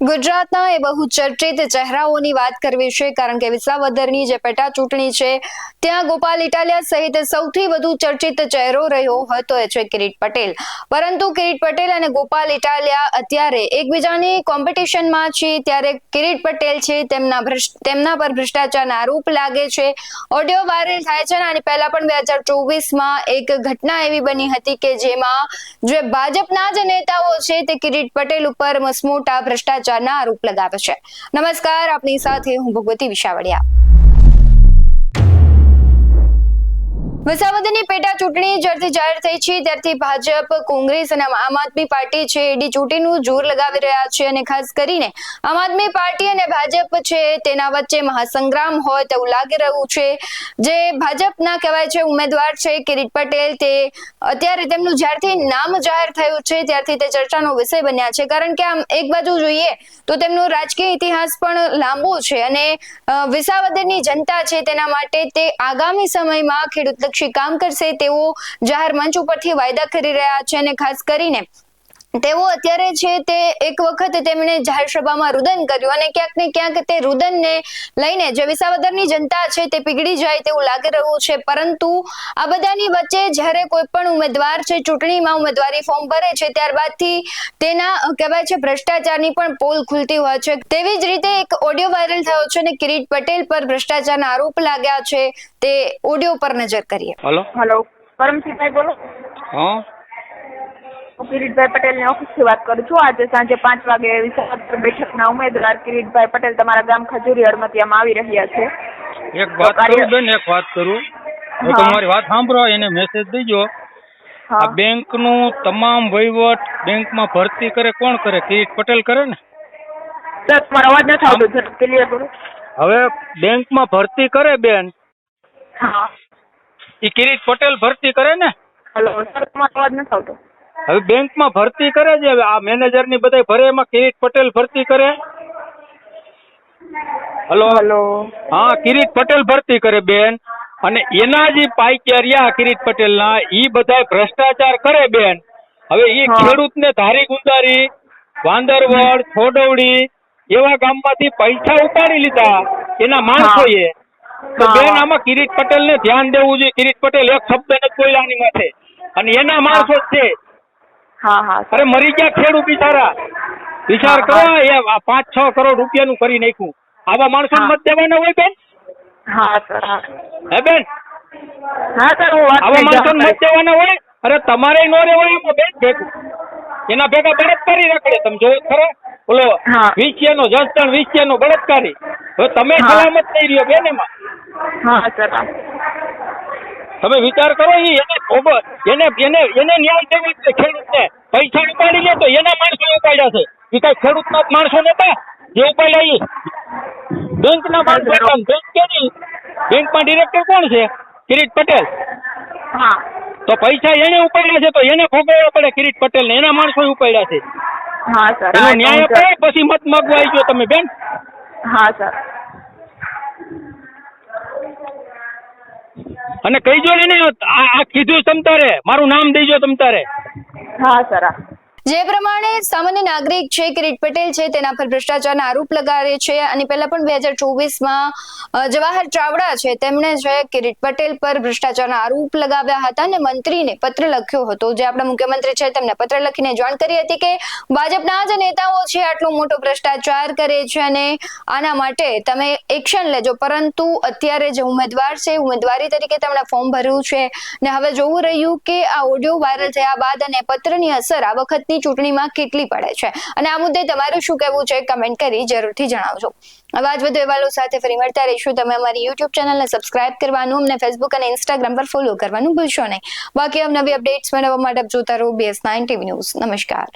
ગુજરાતના એ બહુ ચર્ચિત ચહેરાઓની વાત કરવી છે, કારણ કે વિસાવદરની જે પેટા ચૂંટણી છે ત્યાં ગોપાલ ઇટાલિયા સહિત સૌથી વધુ ચર્ચિત ચહેરો રહ્યો હતો એ છે કિરીટ પટેલ. પરંતુ કિરીટ પટેલ અને ગોપાલ ઇટાલિયા અત્યારે એકબીજાની કોમ્પિટિશનમાં છે, ત્યારે કિરીટ પટેલ છે તેમના પર ભ્રષ્ટાચારના આરોપ લાગે છે, ઓડિયો વાયરલ થાય છે. અને પહેલા પણ 2024માં એક ઘટના એવી બની હતી કે જેમાં જે ભાજપના જ નેતાઓ છે તે કિરીટ પટેલ ઉપર મસમોટા ભ્રષ્ટાચાર આરોપ લગાવે છે. નમસ્કાર, આપની સાથે હું ભગવતી વિશાવડિયા. વિસાવદરની પેટા ચૂંટણી જ્યારથી જાહેર થઈ છે ત્યારથી ભાજપ, કોંગ્રેસ અને આમ આદમી પાર્ટી છે એડી ચૂંટણીનું જોર લગાવી રહ્યા છે. અને ખાસ કરીને આમ આદમી પાર્ટી અને ભાજપ છે તેના વચ્ચે મહાસંગ્રામ હોય તેવું લાગી રહ્યું છે. જે ભાજપના કહેવાય છે ઉમેદવાર છે કિરીટ પટેલ, તે અત્યારે તેમનું જ્યારથી નામ જાહેર થયું છે ત્યારથી તે ચર્ચાનો વિષય બન્યા છે. કારણ કે આમ એક બાજુ જોઈએ તો તેમનો રાજકીય ઇતિહાસ પણ લાંબો છે અને વિસાવદરની જનતા છે તેના માટે તે આગામી સમયમાં ખેડૂત કામ કરશે તેવો જાહેર મંચ ઉપરથી વાયદા કરી રહ્યા છે. અને ખાસ કરીને તેઓ અત્યારે છે તે એક વખત તેમણે જાહેર સભામાં રુદન કર્યું અને ક્યાંક ને ક્યાંક તે રુદનને લઈને જે વિસાવદરની જનતા છે તે પીગળી જાય તેવું લાગી રહ્યું છે. પરંતુ આ બધાની વચ્ચે જ્યારે કોઈ પણ ઉમેદવાર છે ચૂંટણીમાં ઉમેદવારી ફોર્મ ભરે છે ત્યારબાદથી તેના કહેવાય છે ભ્રષ્ટાચારની પણ પોલ ખુલતી હોય છે. તેવી જ રીતે એક ઓડિયો વાયરલ થયો છે અને કિરીટ પટેલ પર ભ્રષ્ટાચારના આરોપ લાગ્યા છે. તે ઓડિયો પર નજર કરીએ. હેલો, પરમસિંહભાઈ બોલો. હા, હું કિરીટભાઈ પટેલની ઓફિસથી વાત કરું છું. આજે સાંજે 5 વાગે વિસાવદર બેઠકના ઉમેદવાર કિરીટભાઈ પટેલ તમારા ગામ ખજૂરી હળમતિયામાં આવી રહ્યા છે. એક વાત કરું બેન, એક વાત કરું. જો તમારી વાત સાંભળો એને મેસેજ દેજો. આ બેંકનું તમામ વહીવટ બેંકમાં ભરતી કરે કોણ કરે? કિરીટ પટેલ કરે ને. સર, તમારો અવાજ નથી આવતો, સર ક્લિયર બોલો. હવે બેંકમાં ભરતી કરે બેન, હા, એ કિરીટ પટેલ ભરતી કરે ને. હેલો સર, તમારો અવાજ નથી આવતો. હવે બેંકમાં ભરતી કરે છે, આ મેનેજર ની બધા ભરે એમાં કિરીટ પટેલ ભરતી કરે. હેલો, હા, કિરીટ પટેલ ભરતી કરે બેન. અને એના જે પાઇકિયા રહ્યા કિરીટ પટેલના, ઈ બધા ભ્રષ્ટાચાર કરે બેન. હવે એ ખેડૂતને ધારી ગુંદારી, વાંદરવડ, છોડવડી એવા ગામમાંથી પૈસા ઉપાડી લીધા એના માણસોએ. તો બેન આમાં કિરીટ પટેલ ને ધ્યાન દેવું જોઈએ. કિરીટ પટેલ એક શબ્દ નથી બોલ્યા આની માથે, અને એના માણસો જ છે. અરે મરી ગયા ખેડૂત બિચારા. વિચાર કરો, એ 5-6 કરોડ રૂપિયાનું કરી નાખ્યું. આવા માણસો મત દેવાના હોય બેન? હા સર. હે બેન? હા સર, આવા માણસો મત દેવાના હોય? અરે તમારે નો રહેવાય એમાં બેન ભેગું. એના ભેગા બળાત્કારી રખડે. તમે જોવો ખરો ઓલો વિષયનો જસદણ વિષયનો બળાત્કારી. હવે તમે સલામત નહીં રહ્યો બેન એમાં. હા સર, તમે વિચાર કરો, એને ન્યાય દેવો છે ખેડૂતને. પૈસા ઉપાડી લે તો એના માણસો ઉપાડ્યા છે. એ કઈ ખેડૂતના માણસો નતા જે ઉપાડ્યા. એ બેંકના માણસો. બેંક કેની? બેંકમાં ડિરેક્ટર કોણ છે? કિરીટ પટેલ. હા, તો પૈસા એને ઉપાડ્યા છે તો એને ભોગવવા પડે કિરીટ પટેલ ને. એના માણસો ઉપાડ્યા છે. હા સર, એનો ન્યાય અપાય પછી મત માંગવા આવી ગયો તમે બેન. હા સર. અને કહીજો એને આ કીધું તમ તારે, મારું નામ દેજો તમ તારે. હા સર. જે પ્રમાણે સામાન્ય નાગરિક છે કિરીટ પટેલ છે તેના પર ભ્રષ્ટાચારના આરોપ લગાવે છે. અને પહેલા પણ 2024માં જવાહર ચાવડા છે તેમણે છે કિરીટ પટેલ પર ભ્રષ્ટાચારના આરોપ લગાવ્યા હતા અને મંત્રીને પત્ર લખ્યો હતો. જે આપણા મુખ્યમંત્રી છે તેમને પત્ર લખીને જાણ કરી હતી કે ભાજપના જ નેતાઓ છે આટલો મોટો ભ્રષ્ટાચાર કરે છે અને આના માટે તમે એક્શન લેજો. પરંતુ અત્યારે જે ઉમેદવાર છે ઉમેદવારી તરીકે તેમણે ફોર્મ ભર્યું છે ને હવે જોવું રહ્યું કે આ ઓડિયો વાયરલ થયા બાદ અને પત્રની અસર આ વખતની ચૂંટણીમાં કેટલી પડે છે. અને આ મુદ્દે તમારું શું કહેવું છે કમેન્ટ કરી જરૂરથી જણાવજો. આવા જ વધુ અહેવાલો સાથે ફરી મળતા રહીશું. તમે અમારી YouTube ચેનલને સબસ્ક્રાઇબ કરવાનું, અમને Facebook અને Instagram પર ફોલો કરવાનું ભૂલશો નહીં. બાકી નવી અપડેટ્સ મેળવવા માટે જોતા રહો BS9 TV ન્યૂઝ. નમસ્કાર.